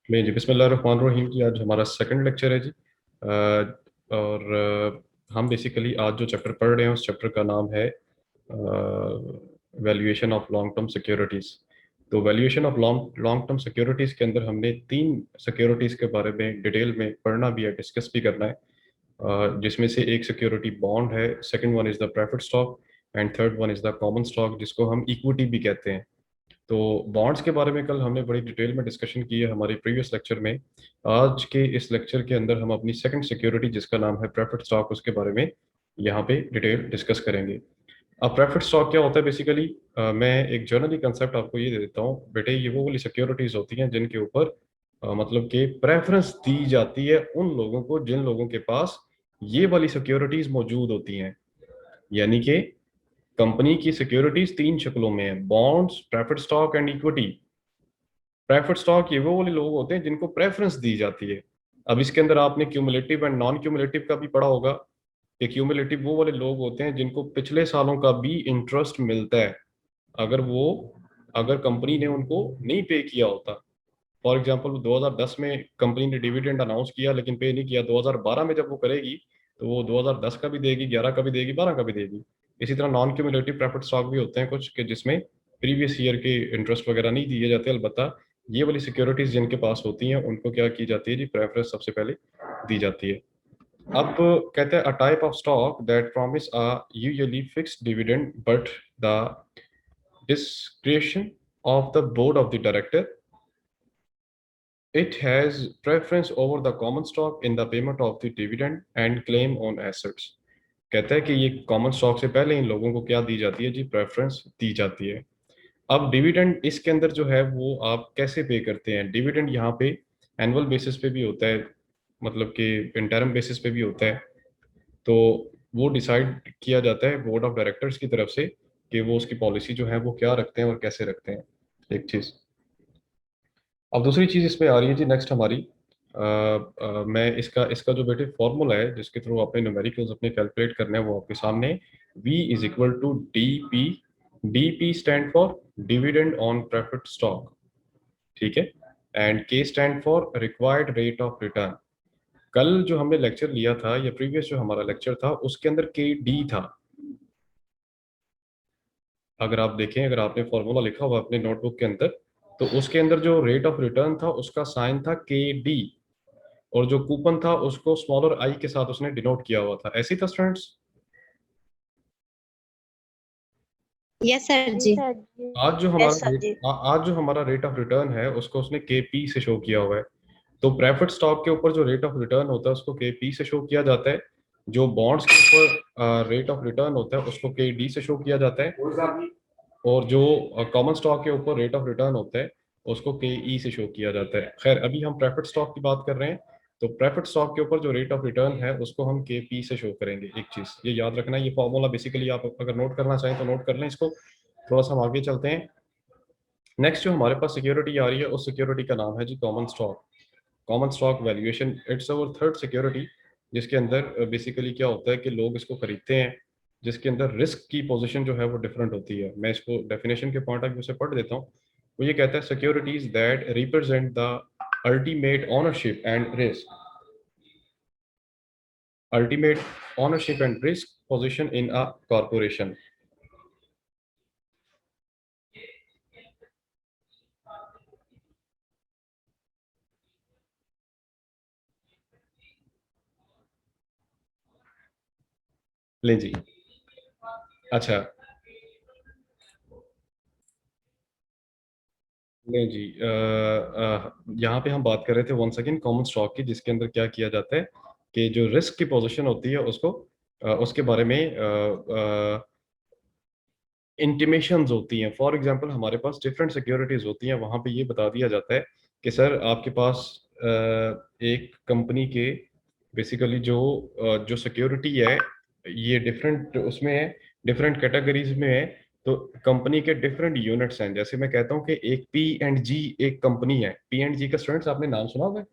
मैं जी बिस्मिल्लाहिर्रहमानिर्रहीम जी। आज हमारा सेकंड लेक्चर है जी। और हम बेसिकली आज जो चैप्टर पढ़ रहे हैं उस चैप्टर का नाम है valuation of long term securities. तो valuation of long long term securities के अंदर हमने तीन सिक्योरिटीज़ के बारे में डिटेल में पढ़ना भी है, डिस्कस भी करना है। जिसमें से एक सिक्योरिटी बॉन्ड है, second one is the preferred stock and third one is the common stock, जिसको हम इक्विटी भी कहते हैं। तो बॉन्ड्स के बारे में कल हमने बड़ी डिटेल में डिस्कशन की है हमारी प्रीवियस लेक्चर में। आज के इस लेक्चर के अंदर हम अपनी सेकंड सिक्योरिटी जिसका नाम है प्रेफर्ड स्टॉक, उसके बारे में यहाँ पे डिटेल डिस्कस करेंगे। अब प्रेफर्ड स्टॉक क्या होता है बेसिकली? मैं एक जनरली कंसेप्ट आपको ये दे देता हूँ बेटे। ये वो वाली सिक्योरिटीज होती हैं जिनके ऊपर मतलब कि प्रेफरेंस दी जाती है उन लोगों को जिन लोगों के पास ये वाली सिक्योरिटीज मौजूद होती हैं। यानी कि कंपनी की सिक्योरिटीज तीन शक्लों में है: bonds, preferred stock and equity. Preferred stock ये वो वाले लोग होते हैं जिनको प्रेफरेंस दी जाती है। अब इसके अंदर आपने क्यूमुलेटिव एंड नॉन क्यूमुलेटिव का भी पढ़ा होगा कि क्यूमुलेटिव वो वाले लोग होते हैं जिनको पिछले सालों का भी इंटरेस्ट मिलता है अगर वो अगर कंपनी ने उनको नहीं पे किया होता। फॉर एग्जांपल 2010 में कंपनी ने डिविडेंड अनाउंस किया लेकिन पे नहीं किया, 2012 में जब वो करेगी तो वो 2010 का भी देगी, 11 का भी देगी, 12 का भी देगी। इसी तरह नॉन क्यूमुलेटिव प्रेफर्ड स्टॉक भी होते हैं कुछ के जिसमें प्रीवियस ईयर के इंटरेस्ट वगैरह नहीं दिए जाते। अलबत्ता ये वाली सिक्योरिटीज जिनके पास होती हैं उनको क्या की जाती है जी, प्रेफरेंस सबसे पहले दी जाती है। अब कहते हैं a type of stock that promise a usually fixed dividend but the discretion of the board of the director. It has preference over the common stock in the payment of the dividend and claim on assets. कहता है कि ये common stock से पहले इन लोगों को क्या दी जाती है जी, प्रेफरेंस दी जाती है। अब डिविडेंड इसके अंदर जो है वो आप कैसे पे करते हैं? डिविडेंड यहाँ पे एनुअल बेसिस पे भी होता है, मतलब कि इंटरम बेसिस पे भी होता है। तो वो डिसाइड किया जाता है बोर्ड ऑफ डायरेक्टर्स की तरफ से कि वो उसकी पॉलिसी जो है वो क्या रखते हैं और कैसे रखते हैं, एक चीज़। अब दूसरी चीज़ इसमें आ रही है जी नेक्स्ट हमारी। मैं इसका इसका जो बेटे फॉर्मूला है जिसके थ्रू अपने न्यूमेरिकल्स अपने कैलकुलेट करने हैं वो आपके सामने। V is equal to D P. D P stand for dividend on preferred stock, ठीक है। And K stand for required rate of return. कल जो हमने लेक्चर लिया था या प्रीवियस जो हमारा लेक्चर था उसके अंदर KD था। अगर आप देखें, अगर आपने फॉर्मूला लिखा हुआ अपने नोटबुक के अंदर, तो उसके अंदर जो रेट ऑफ रिटर्न था उसका साइन था KD, और जो कूपन था उसको स्मॉलर आई के साथ उसने डिनोट किया हुआ था। ऐसे ही था स्टूडेंट्स? यस सर जी जी। सर जी। आज जो यस हमारा सर रेट जी। आज जो हमारा रेट ऑफ रिटर्न है उसको उसने KP से शो किया हुआ है। तो प्रेफर्ड स्टॉक के ऊपर जो रेट ऑफ रिटर्न होता है उसको KP से शो किया जाता है। जो बॉन्ड्स के ऊपर रेट ऑफ रिटर्न होता है उसको KD से शो किया जाता है। और जो कॉमन स्टॉक के ऊपर रेट ऑफ रिटर्न होता है उसको KE से शो किया जाता है। खैर अभी हम प्रेफर्ड स्टॉक की बात कर रहे हैं, तो प्रेफर्ड स्टॉक के ऊपर जो रेट ऑफ रिटर्न है उसको हम KP से शो करेंगे। एक चीज़ ये याद रखना है, ये फॉर्मूला बेसिकली आप अगर नोट करना चाहें तो नोट कर लें इसको। थोड़ा सा हम आगे चलते हैं। नेक्स्ट जो हमारे पास सिक्योरिटी आ रही है उस सिक्योरिटी का नाम है जी common stock. Common stock valuation, it's our third security, जिसके अंदर बेसिकली क्या होता है कि लोग इसको खरीदते हैं, जिसके अंदर रिस्क की पोजीशन जो है वो डिफरेंट होती है। मैं इसको डेफिनेशन के पॉइंट ऑफ व्यू से पढ़ देता हूँ। वो ये कहता है securities that represent the ultimate ownership and risk, ultimate ownership and risk position in a corporation. लें जी। अच्छा, नहीं जी, यहाँ पे हम बात कर रहे थे वन सेकेंड कॉमन स्टॉक की, जिसके अंदर क्या किया जाता है कि जो रिस्क की पोजीशन होती है उसको उसके बारे में इंटीमेशंस होती हैं। फॉर एग्जांपल हमारे पास डिफरेंट सिक्योरिटीज होती हैं, वहाँ पे ये बता दिया जाता है कि सर आपके पास एक कंपनी के बेसिकली जो सिक्योरिटी है ये डिफरेंट उसमें है, डिफरेंट कैटेगरीज में है। तो कंपनी के डिफरेंट यूनिट्स हैं। जैसे मैं कहता हूँ कि एक P&G एक कंपनी है। P&G का स्टूडेंट्स आपने नाम सुना होगा?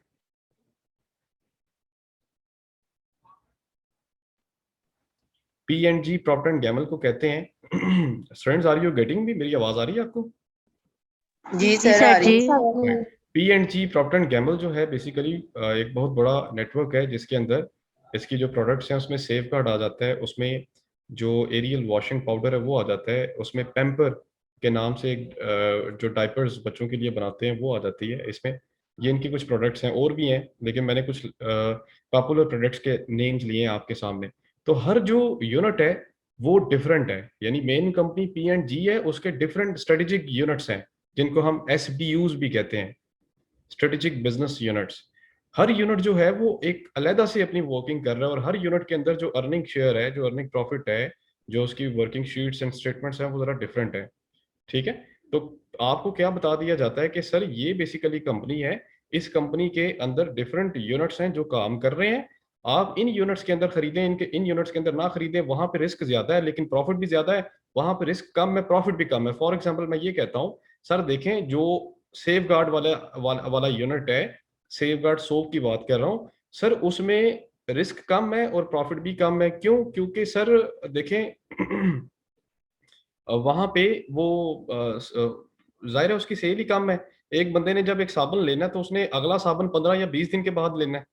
P&G प्रॉक्टर एंड गैमल को कहते हैं। स्टूडेंट्स आर यू गेटिंग भी? मेरी आवाज आ रही है आपको? जी जी सर आ सर रही जी। है। P&G प्रॉक्टर एंड गैम्बल जो है बेसिकली एक बहुत बड़ा नेटवर्क है जिसके अंदर इसकी जो प्रोडक्ट्स हैं उसमें सेफ गार्ड आ जाता है, उसमें जो एरियल वॉशिंग पाउडर है वो आ जाता है, उसमें पैम्पर के नाम से जो डायपर्स बच्चों के लिए बनाते हैं वो आ जाती है इसमें। ये इनकी कुछ प्रोडक्ट्स हैं, और भी हैं लेकिन मैंने कुछ पॉपुलर प्रोडक्ट्स के नेम्स लिए हैं आपके सामने। तो हर जो यूनिट है वो डिफरेंट है, यानी मेन कंपनी P&G है, उसके डिफरेंट स्ट्रेटेजिक यूनिट्स हैं जिनको हम SBUs भी कहते हैं, स्ट्रेटेजिक बिजनेस यूनिट्स। हर यूनिट जो है वो एक अलहदा से अपनी वर्किंग कर रहा है, और हर यूनिट के अंदर जो अर्निंग शेयर है, जो अर्निंग प्रॉफिट है, जो उसकी वर्किंग शीट्स एंड स्टेटमेंट्स हैं वो जरा डिफरेंट है। ठीक है। तो आपको क्या बता दिया जाता है कि सर ये बेसिकली कंपनी है, इस कंपनी के अंदर डिफरेंट यूनिट्स हैं जो काम कर रहे हैं, आप इन यूनिट्स के अंदर खरीदें, इनके इन यूनिट्स के अंदर ना खरीदें, वहां पे रिस्क ज्यादा है लेकिन प्रॉफिट भी ज्यादा है, वहां पे रिस्क कम है प्रॉफिट भी कम है। फॉर एग्जांपल मैं ये कहता हूं, सर देखें जो सेफ गार्ड वाला यूनिट है, सेफ गार्ड सोप की बात कर रहा हूं सर, उसमें रिस्क कम है और प्रॉफिट भी कम है। क्यों? क्योंकि सर देखें वहां पे वो जाहिर है उसकी सेल ही कम है। एक बंदे ने जब एक साबुन लेना है तो उसने अगला साबुन 15 या 20 दिन के बाद लेना है,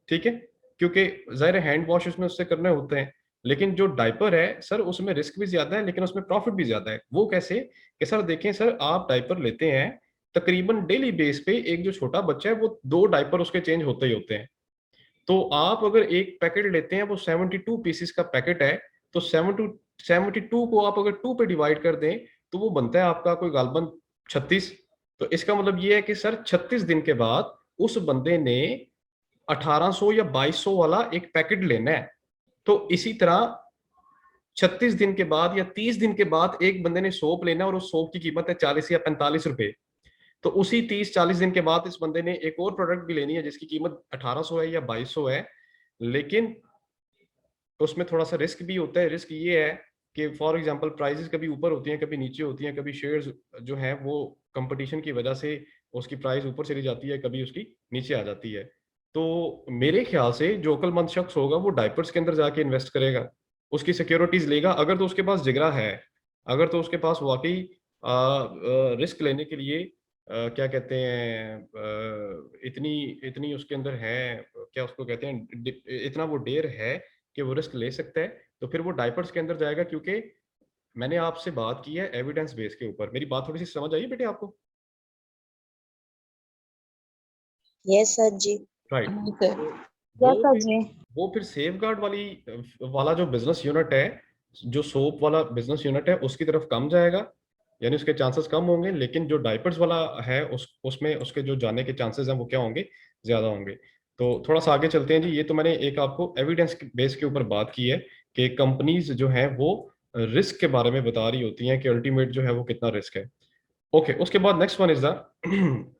ठीक है, क्योंकि जाहिर है हैंड वॉश उसमें उससे करने होते हैं। लेकिन जो डायपर है सर उसमें रिस्क भी ज्यादा है लेकिन उसमें प्रॉफिट भी ज्यादा है। वो कैसे? कि सर देखें सर, आप डायपर लेते हैं तकरीबन डेली बेस पे, एक जो छोटा बच्चा है वो 2 डायपर उसके चेंज होते ही होते हैं। तो आप अगर एक पैकेट लेते हैं, वो 72 पीसेस का पैकेट है, तो 72 को आप अगर 2 पे डिवाइड कर दें तो वो बनता है आपका कोई गालबन 36। तो इसका मतलब ये है कि सर 36 दिन के बाद उस बंदे ने 1800 या 2200 वाला एक पैकेट लेना है। तो इसी तरह 36 दिन के बाद या 30 दिन के बाद एक बंदे ने सोप लेना है, और उस सोप की कीमत है 40 या 45 रुपए। तो उसी 30-40 दिन के बाद इस बंदे ने एक और प्रोडक्ट भी लेनी है जिसकी कीमत 1800 है या 2200 है, लेकिन उसमें थोड़ा सा रिस्क भी होता है। रिस्क ये है कि फॉर एग्जांपल प्राइसेस कभी ऊपर होती हैं, कभी नीचे होती हैं, कभी शेयर्स जो हैं वो कंपटीशन की वजह से उसकी प्राइस ऊपर चली जाती है, कभी उसकी नीचे आ जाती है। तो मेरे ख्याल से जो अक्लमंद शख्स होगा वो डायपर्स के अंदर जाके इन्वेस्ट करेगा, उसकी सिक्योरिटीज लेगा, अगर तो उसके पास जिगरा है, अगर तो उसके पास वाकई रिस्क लेने के लिए क्या कहते हैं, इतनी इतनी उसके अंदर है, क्या उसको कहते हैं, इतना वो डेयर है कि वो रिस्क ले सकता है, तो फिर वो डायपर्स के अंदर जाएगा। क्योंकि मैंने आपसे बात की है एविडेंस बेस के ऊपर। मेरी बात थोड़ी सी समझ आई बेटे आपको? यस सर जी। राइट। सर। वो यस सर फिर जी। वो फिर सेफ गार्ड वाला जो बिजनेस यूनिट है, जो सोप वाला बिजनेस यूनिट है, उसकी तरफ कम जाएगा, यानी उसके चांसेस कम होंगे। लेकिन जो डायपर्स वाला है उसमें उसके जो जाने के चांसेस हैं वो क्या होंगे? ज्यादा होंगे। तो थोड़ा सा आगे चलते हैं जी। ये तो मैंने एक आपको एविडेंस बेस के ऊपर बात की है कि कंपनीज जो हैं वो रिस्क के बारे में बता रही होती हैं कि अल्टीमेट जो है वो कितना रिस्क है। ओके, उसके बाद नेक्स्ट वन इज द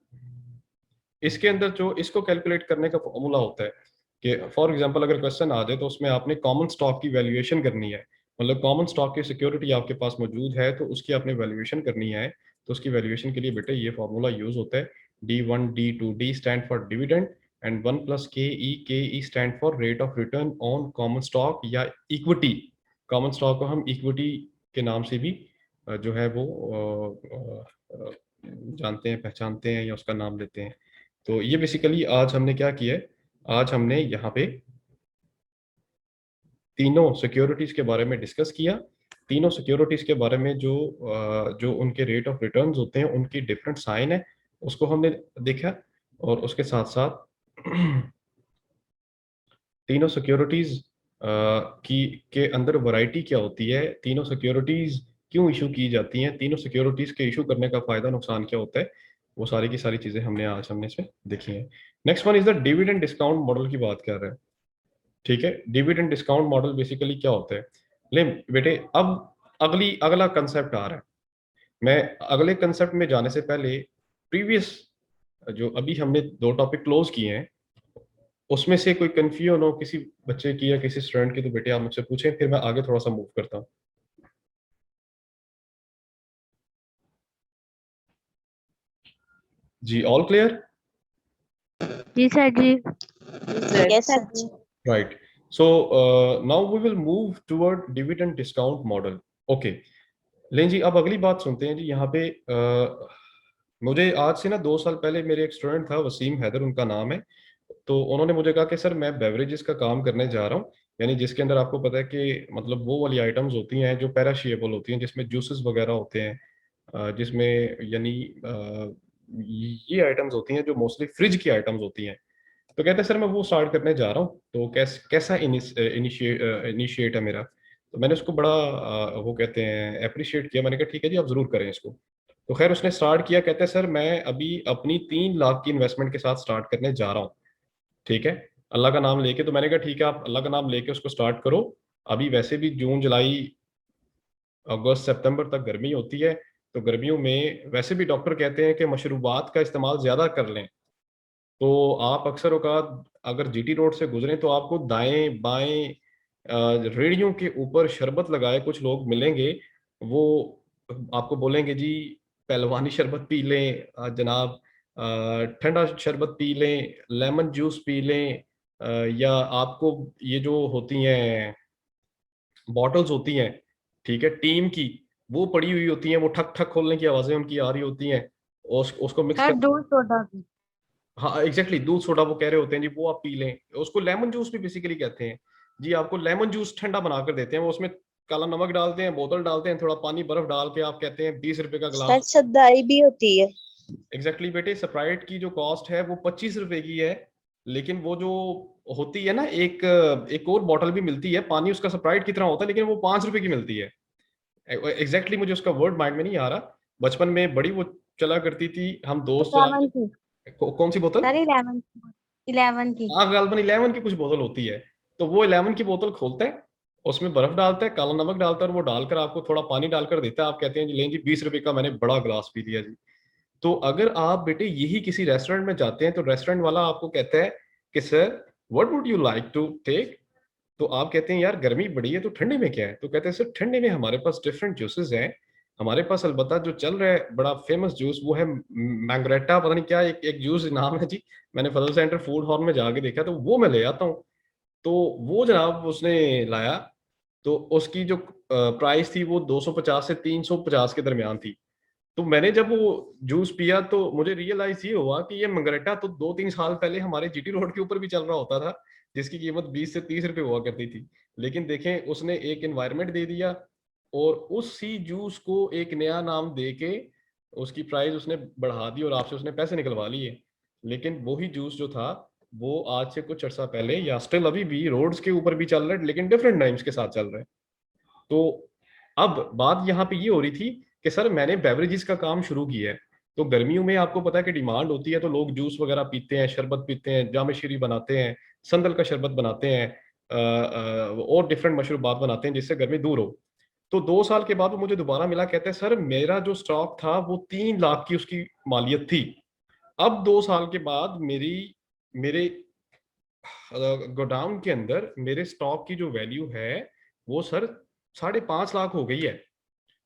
इसके अंदर जो इसको कैलकुलेट करने का फॉर्मूला होता है कि फॉर एग्जांपल अगर क्वेश्चन आ जाए तो उसमें आपने कॉमन स्टॉक की वैल्यूएशन करनी है, मतलब कॉमन स्टॉक की सिक्योरिटी आपके पास मौजूद है तो उसकी आपने वैल्यूएशन करनी है। तो उसकी वैल्यूएशन के लिए बेटे ये फॉर्मूला यूज होता है, D1 D2, D stand for dividend and 1 + KE stand for rate of return on common stock या इक्विटी। कॉमन स्टॉक को हम इक्विटी के नाम से भी जो है वो जानते हैं, पहचानते हैं या उसका नाम लेते हैं। तो ये बेसिकली आज हमने क्या किया है, आज हमने यहाँ पे तीनों सिक्योरिटीज के बारे में डिस्कस किया। तीनों सिक्योरिटीज के बारे में जो उनके रेट ऑफ रिटर्न्स होते हैं, उनकी डिफरेंट साइन है, उसको हमने देखा। और उसके साथ साथ तीनों सिक्योरिटीज की के अंदर वैरायटी क्या होती है, तीनों सिक्योरिटीज क्यों इशू की जाती हैं, तीनों सिक्योरिटीज के इशू करने का फायदा नुकसान क्या होता है, वो सारी की सारी चीजें हमने इसमें देखी हैं। Next one is the dividend discount model की बात कर रहे हैं। ठीक है, डिविडेंड डिस्काउंट मॉडल बेसिकली क्या होता है? ले बेटे, अब अगला कंसेप्ट आ रहा है। मैं अगले कंसेप्ट में जाने से पहले प्रीवियस जो अभी हमने 2 टॉपिक क्लोज किए हैं उसमें से कोई कंफ्यूजन हो किसी बच्चे की या किसी स्टूडेंट की, तो बेटे आप मुझसे पूछें, फिर मैं आगे थोड़ा सा मूव करता हूँ। जी, ऑल क्लियर? जी सर जी। यस सर जी। Right. So now we will move toward dividend discount model. Okay, लें जी, अब अगली बात सुनते हैं जी। यहाँ पे मुझे आज से ना 2 साल पहले मेरे एक स्टूडेंट था, वसीम हैदर उनका नाम है। तो उन्होंने मुझे कहा कि सर मैं बेवरेजेस का काम करने जा रहा हूँ, यानी जिसके अंदर आपको पता है कि मतलब वो वाली आइटम्स होती हैं जो पेराशेबल होती हैं, जिसमें जूसेस वगैरह होते हैं, जिसमें यानी ये आइटम्स होती हैं जो मोस्टली फ्रिज की आइटम्स होती हैं। तो कहते हैं सर मैं वो स्टार्ट करने जा रहा हूँ, तो कैसा इनिशिएट है मेरा। तो मैंने उसको बड़ा वो कहते हैं अप्रिशिएट किया। मैंने कहा ठीक है जी, आप जरूर करें इसको। तो खैर उसने स्टार्ट किया। कहते हैं सर मैं अभी अपनी 3 लाख की इन्वेस्टमेंट के साथ स्टार्ट करने जा रहा हूँ, ठीक है, अल्लाह का नाम लेके। तो मैंने कहा ठीक है, आप अल्लाह का नाम लेके उसको स्टार्ट करो। अभी वैसे भी जून जुलाई अगस्त सितंबर तक गर्मी होती है, तो गर्मियों में वैसे भी डॉक्टर कहते हैं कि मशरूबात का इस्तेमाल ज़्यादा कर लें। तो आप अक्सर औकात अगर जीटी रोड से गुजरें तो आपको दाएं बाएं रेहड़ियों के ऊपर शरबत लगाए कुछ लोग मिलेंगे। वो आपको बोलेंगे जी पहलवानी शरबत पी लें जनाब, ठंडा शरबत पी लें, लेमन जूस पी लें, या आपको ये जो होती हैं बॉटल्स होती हैं, ठीक है, टीम की, वो पड़ी हुई होती हैं, वो ठक ठक खोलने की आवाजें उनकी आ रही होती हैं, उसको मिक्स सर कर। दूध सोडा की। हाँ एग्जैक्टली, दूध सोडा वो कह रहे होते हैं जी, वो आप पी लें। उसको लेमन जूस भी बेसिकली कहते हैं जी। आपको लेमन जूस ठंडा बना कर देते हैं, वो उसमें काला नमक डालते हैं, बोतल डालते हैं, थोड़ा पानी बर्फ डाल के, आप कहते हैं 20 रुपए का सर गिलास। सदाई भी होती है। एग्जैक्टली बेटे, स्प्राइट की जो कॉस्ट है वो 25 रुपए की है। लेकिन वो जो होती है ना, एक और बॉटल भी मिलती है, पानी उसका स्प्राइट की तरह होता है, लेकिन वो 5 रुपए की मिलती है। एग्जैक्टली मुझे उसका वर्ड माइंड में नहीं आ रहा। बचपन में बड़ी वो चला करती थी, हम दोस्त चला। 11 की। कौन सी बोतल? सर 11 की। 11 की। हाँ गालबन 11 की कुछ बोतल होती है। तो वो 11 की बोतल खोलते हैं, उसमें बर्फ डालता है, काला नमक डालता है, और वो डालकर आपको थोड़ा पानी डालकर देता है। आप कहते हैं जी लें जी 20 रुपए का मैंने बड़ा गिलास पी लिया जी। तो अगर आप बेटे यही किसी रेस्टोरेंट में जाते हैं तो रेस्टोरेंट वाला आपको कहता है कि sir what would you like to take. तो आप कहते हैं यार गर्मी बड़ी है तो ठंडे में क्या है। तो कहते हैं सर ठंडे में हमारे पास डिफरेंट जूसेस हैं। हमारे पास अलबत्ता जो चल रहा है बड़ा फेमस जूस वो है मैंग्रेटा, पता नहीं क्या एक एक जूस नाम है जी। मैंने फजल सेंटर फूड हॉल में जाके देखा, तो वो मैं ले आता हूँ। तो वो जनाब उसने लाया। तो उसकी जो प्राइस थी वो 250 से 350 के दरमियान थी। तो मैंने जब वो जूस पिया तो मुझे रियलाइज ये हुआ कि ये मंगरेटा तो 2-3 साल पहले हमारे जीटी रोड के ऊपर भी चल रहा होता था, जिसकी कीमत 20 से 30 रुपए हुआ करती थी। लेकिन देखें उसने एक एनवायरनमेंट दे दिया, और उसी जूस को एक नया नाम दे के उसकी प्राइस उसने बढ़ा दी, और आपसे उसने पैसे निकलवा लिए। लेकिन वही जूस जो था वो आज से कुछ अर्सा पहले या स्टिल अभी भी रोड्स के ऊपर भी चल रहा है, लेकिन डिफरेंट नाइम्स के साथ चल रहा है। तो अब बात यहाँ पे ये हो रही थी कि सर मैंने बेवरेजेस का काम शुरू किया है। तो गर्मियों में आपको पता है कि डिमांड होती है, तो लोग जूस वगैरह पीते हैं, शरबत पीते हैं, जाम शीरी बनाते हैं, संदल का शरबत बनाते हैं, और डिफरेंट मशरूबात बनाते हैं जिससे गर्मी दूर हो। तो 2 साल के बाद वो मुझे दोबारा मिला, कहते हैं सर मेरा जो स्टॉक था वो 3 लाख की उसकी मालियत थी। अब 2 साल के बाद मेरे गोडाउन के अंदर मेरे स्टॉक की जो वैल्यू है वो सर 5.5 लाख हो गई है।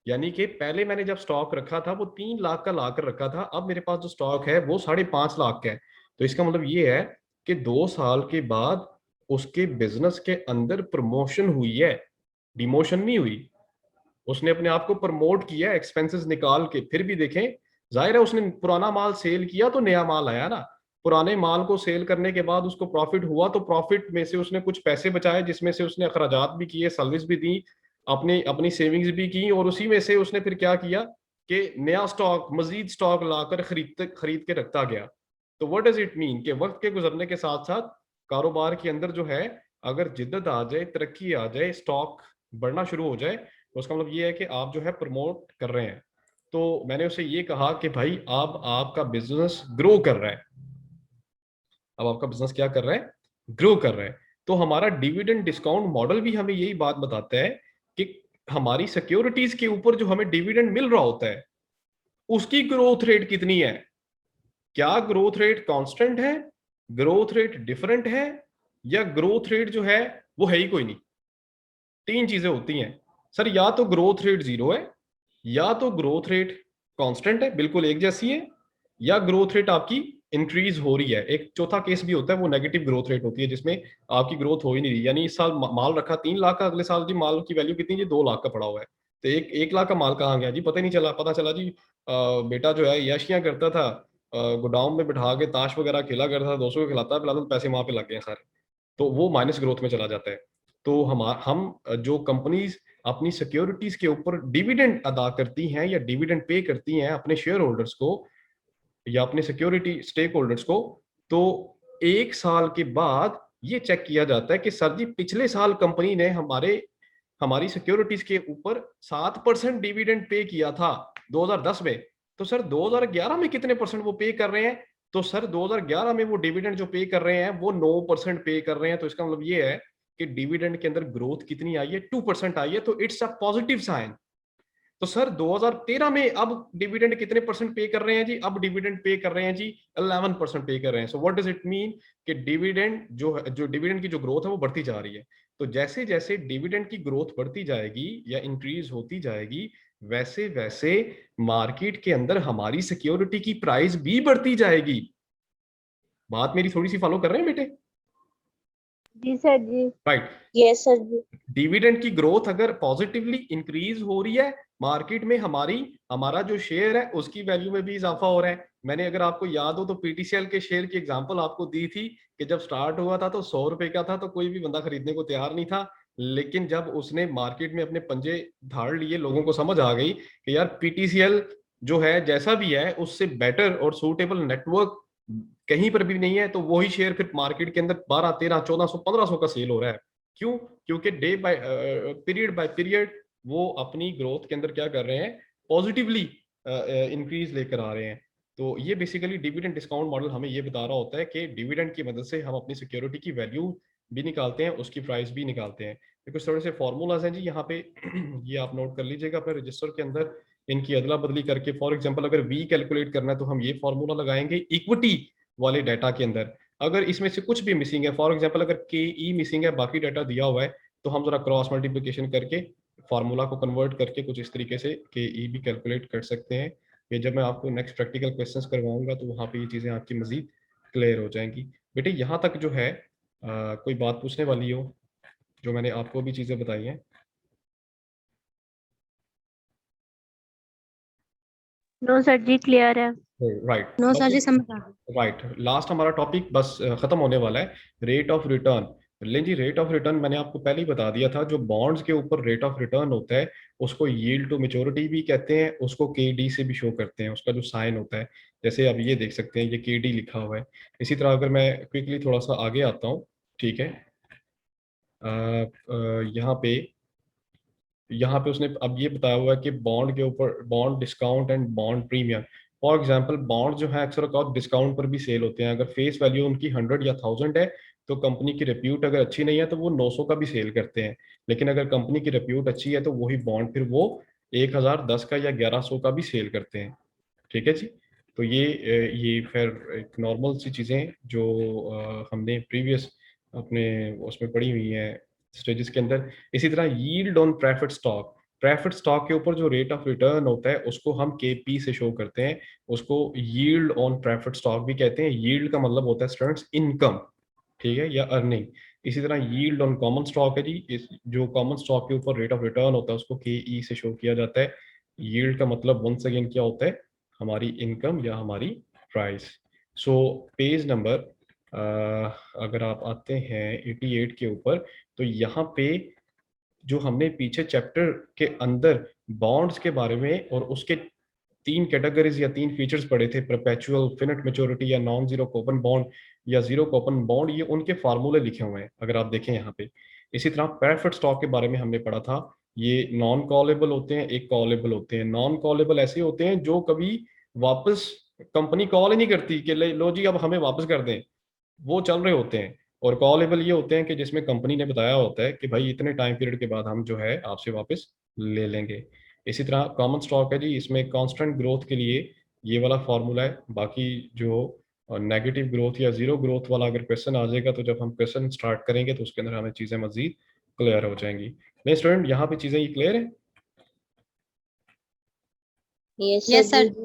यानी कि पहले मैंने जब स्टॉक रखा था वो 3 लाख का लाकर रखा था, अब मेरे पास जो स्टॉक है वो 5.5 लाख का है। तो इसका मतलब ये है कि 2 साल के बाद उसके बिजनेस के अंदर प्रमोशन हुई है, डिमोशन नहीं हुई। उसने अपने आप को प्रमोट किया एक्सपेंसेस निकाल के। फिर भी देखें, जाहिर है उसने पुराना माल सेल किया तो नया माल आया ना। पुराने माल को सेल करने के बाद उसको प्रॉफिट हुआ, तो प्रॉफिट में से उसने कुछ पैसे बचाए, जिसमें से उसने अखराजात भी किए, सर्विस भी दी, अपनी अपनी सेविंग्स भी की, और उसी में से उसने फिर क्या किया कि नया स्टॉक, मजीद स्टॉक लाकर खरीद के रखता गया। तो व्हाट डज इट मीन कि वक्त के गुजरने के साथ साथ कारोबार के अंदर जो है, अगर जिद्दत आ जाए, तरक्की आ जाए, स्टॉक बढ़ना शुरू हो जाए, तो उसका मतलब ये है कि आप जो है प्रमोट कर रहे हैं। तो मैंने उसे ये कहा कि भाई अब आपका बिजनेस ग्रो कर रहा है, अब आपका बिजनेस क्या कर रहा है, ग्रो कर रहा है। तो हमारा डिविडेंड डिस्काउंट मॉडल भी हमें यही बात बताता है कि हमारी सिक्योरिटीज के ऊपर जो हमें डिविडेंड मिल रहा होता है उसकी ग्रोथ रेट कितनी है। क्या ग्रोथ रेट कांस्टेंट है, ग्रोथ रेट डिफरेंट है, या ग्रोथ रेट जो है वो है ही कोई नहीं। तीन चीजें होती हैं सर, या तो ग्रोथ रेट जीरो है, या तो ग्रोथ रेट कांस्टेंट है बिल्कुल एक जैसी है, या ग्रोथ रेट आपकी इंक्रीज हो रही है। एक चौथा केस भी होता है, वो नेगेटिव ग्रोथ रेट होती है, जिसमें आपकी ग्रोथ हो ही नहीं रही। यानी इस साल माल रखा 3 लाख का, अगले साल जी माल की वैल्यू कितनी जी 2 लाख का पड़ा हुआ है। तो 1 लाख का माल कहाँ गया जी, पता ही नहीं चला। पता चला जी बेटा जो है याशियां करता था, गोडाउन में बिठा के ताश वगैरह खेला करता था, दोस्तों को खिलाता पिलाता, तो पैसे वहां पे लग गए सारे, तो वो माइनस ग्रोथ में चला जाता है। तो हम जो कंपनीज अपनी सिक्योरिटीज के ऊपर डिविडेंड अदा करती हैं या डिविडेंड पे करती हैं अपने शेयर होल्डर्स को या अपने सिक्योरिटी स्टेक होल्डर्स को, तो 1 साल के बाद ये चेक किया जाता है कि सर जी पिछले साल कंपनी ने हमारी सिक्योरिटीज के ऊपर 7% डिविडेंड पे किया था 2010 में, तो सर 2011 में कितने परसेंट वो पे कर रहे हैं? तो सर 2011 में वो डिविडेंड जो पे कर रहे हैं वो 9% पे कर रहे हैं। तो इसका मतलब ये है कि डिविडेंड के अंदर ग्रोथ कितनी आई है, 2% आई है, तो इट्स अ पॉजिटिव साइन। तो सर 2013 में अब डिविडेंड कितने परसेंट पे कर रहे हैं जी? अब डिविडेंड पे कर रहे हैं जी 11% पे कर रहे हैं। So what does it mean कि डिविडेंड जो डिविडेंड की जो ग्रोथ है वो बढ़ती जा रही है। तो जैसे जैसे डिविडेंड की ग्रोथ बढ़ती जाएगी या इंक्रीज होती जाएगी, वैसे वैसे मार्केट के अंदर हमारी सिक्योरिटी की प्राइस भी बढ़ती जाएगी। बात मेरी थोड़ी सी फॉलो कर रहे हैं बेटे? जी सर जी। राइट। यस सर जी। डिविडेंड की ग्रोथ अगर पॉजिटिवली इंक्रीज हो रही है, मार्केट में हमारा जो शेयर है उसकी वैल्यू में भी इजाफा हो रहा है। मैंने अगर आपको याद हो तो पीटीसीएल के शेयर की एग्जांपल आपको दी थी कि जब स्टार्ट हुआ था तो 100 रुपए का था, तो कोई भी बंदा खरीदने को तैयार नहीं था। लेकिन जब उसने मार्केट में अपने पंजे धाड़ लिए, लोगों को समझ आ गई कि यार पीटीसीएल जो है जैसा भी है उससे बेटर और सूटेबल नेटवर्क कहीं पर भी नहीं है, तो वही शेयर फिर मार्केट के अंदर 12, 13, 1400, 1500 का सेल हो रहा है। क्यों? क्योंकि day by period by period वो अपनी ग्रोथ के अंदर क्या कर रहे हैं, पॉजिटिवली इंक्रीज लेकर आ रहे हैं। तो ये बेसिकली डिविडेंड डिस्काउंट मॉडल हमें ये बता रहा होता है कि डिविडेंड की मदद से हम अपनी सिक्योरिटी की वैल्यू भी निकालते हैं, उसकी प्राइस भी निकालते हैं। तो कुछ थोड़े से फॉर्मूलाज हैं जी यहाँ पे ये आप नोट कर लीजिएगा अपने रजिस्टर के अंदर, इनकी अदला बदली करके। फॉर एग्जांपल अगर वी कैलकुलेट करना है तो हम ये फॉर्मूला लगाएंगे इक्विटी वाले डाटा के अंदर। अगर इसमें से कुछ भी मिसिंग है, फॉर एग्जांपल अगर के ई मिसिंग है, बाकी डाटा दिया हुआ है, तो हम जरा क्रॉस मल्टीप्लिकेशन करके फार्मूला को कन्वर्ट करके कुछ इस तरीके से के ई भी कैलकुलेट कर सकते हैं। ये जब मैं आपको नेक्स्ट प्रैक्टिकल क्वेश्चंस करवाऊंगा तो वहाँ पे ये चीज़ें आपकी मजीद क्लियर हो जाएंगी। बेटे यहाँ तक जो है कोई बात पूछने वाली हो जो मैंने आपको भी चीज़ें बताई हैं? नो सर जी, क्लियर है। राइट। नो सर जी, समझ आ गया। राइट, लास्ट हमारा टॉपिक बस खत्म होने वाला है, रेट ऑफ रिटर्न। लेकिन जी रेट ऑफ रिटर्न मैंने आपको पहले ही बता दिया था, जो बॉन्ड्स के ऊपर रेट ऑफ रिटर्न होता है उसको यील्ड टू मैच्योरिटी भी कहते हैं, उसको केडी से भी शो करते हैं, उसका जो साइन होता है। जैसे अब ये देख सकते हैं, ये केडी लिखा हुआ है। इसी तरह अगर मैं क्विकली थोड़ा सा आगे आता हूँ, ठीक है, यहाँ पे उसने अब ये बताया हुआ है कि बॉन्ड के ऊपर bond discount and bond premium. For example bond जो है अक्सर औकात डिस्काउंट पर भी सेल होते हैं। अगर फेस वैल्यू उनकी 100 या 1000 है, तो कंपनी की रिप्यूट अगर अच्छी नहीं है तो वो 900 का भी सेल करते हैं। लेकिन अगर कंपनी की रिप्यूट अच्छी है तो वही बॉन्ड फिर वो 1010 का या 1100 का भी सेल करते हैं। ठीक है जी। तो ये फिर एक नॉर्मल सी चीज़ें जो हमने प्रीवियस अपने उसमें पढ़ी हुई हैं स्टेजेस के अंदर। इसी तरह yield on preferred stock, preferred stock के ऊपर जो रेट ऑफ रिटर्न होता है उसको हम केपी से शो करते हैं, उसको यील्ड ऑन प्रेफर्ड स्टॉक भी कहते हैं। यील्ड का मतलब होता है स्टूडेंट्स इनकम, ठीक है, या अर्निंग। इसी तरह यील्ड ऑन कॉमन स्टॉक है जी, इस जो कॉमन स्टॉक के ऊपर रेट ऑफ रिटर्न होता है उसको के ई से शो किया जाता है। यील्ड का मतलब वंस अगेन क्या होता है, हमारी इनकम या हमारी प्राइस। सो पेज नंबर अगर आप आते हैं 88 के ऊपर, तो यहाँ पे जो हमने पीछे चैप्टर के अंदर बॉन्ड्स के बारे में और उसके 3 कैटेगरीज या 3 फीचर्स पढ़े थे, परपेचुअल, फिनिट मैच्योरिटी या नॉन जीरो कूपन बॉन्ड या जीरो कूपन बॉन्ड, ये उनके फार्मूले लिखे हुए हैं अगर आप देखें यहाँ पे। इसी तरह प्रेफर्ड स्टॉक के बारे में हमने पढ़ा था, ये नॉन कॉलेबल होते हैं, एक कॉलेबल होते हैं। नॉन कॉलेबल ऐसे होते हैं जो कभी वापस कंपनी कॉल ही नहीं करती कि लो जी अब हमें वापस कर दें, वो चल रहे होते हैं। और कॉलेबल ये होते हैं कि जिसमें कंपनी ने बताया होता है कि भाई इतने टाइम पीरियड के बाद हम जो है आपसे वापस ले लेंगे। इसी तरह कॉमन स्टॉक है जी, इसमें कांस्टेंट ग्रोथ के लिए ये वाला फॉर्मूला है। बाकी जो नेगेटिव ग्रोथ या जीरो ग्रोथ वाला अगर क्वेश्चन आ जाएगा तो जब हम क्वेश्चन स्टार्ट करेंगे तो उसके अंदर हमें चीज़ें मजीद क्लियर हो जाएंगी। नहीं स्टूडेंट, यहाँ पे चीज़ें ये क्लियर है? यस यस सर सर जी।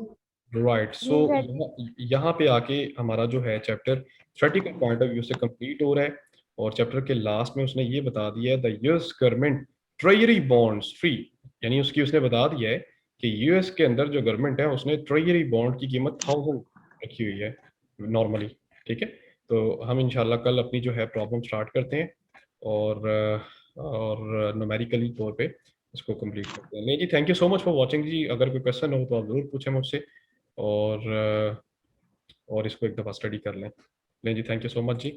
जी। राइट। सो जी सर जी। यहाँ पे आके हमारा जो है chapter theoretical point of view से कंप्लीट हो रहा है। और चैप्टर के लास्ट में उसने ये बता दिया है the US government treasury bonds free यानी उसने बता दिया है कि यूएस के अंदर जो गवर्नमेंट है उसने ट्रेजरी बॉन्ड की कीमत 1000 रखी हुई है नॉर्मली। ठीक है, तो हम इंशाल्लाह कल अपनी जो है प्रॉब्लम स्टार्ट करते हैं और न्यूमेरिकली तौर पे इसको कंप्लीट करते हैं। नहीं जी, thank you so much for watching जी। अगर कोई क्वेश्चन हो तो आप ज़रूर पूछें मुझसे और इसको एक दफ़ा स्टडी कर लें। नहीं जी, thank you so much ji.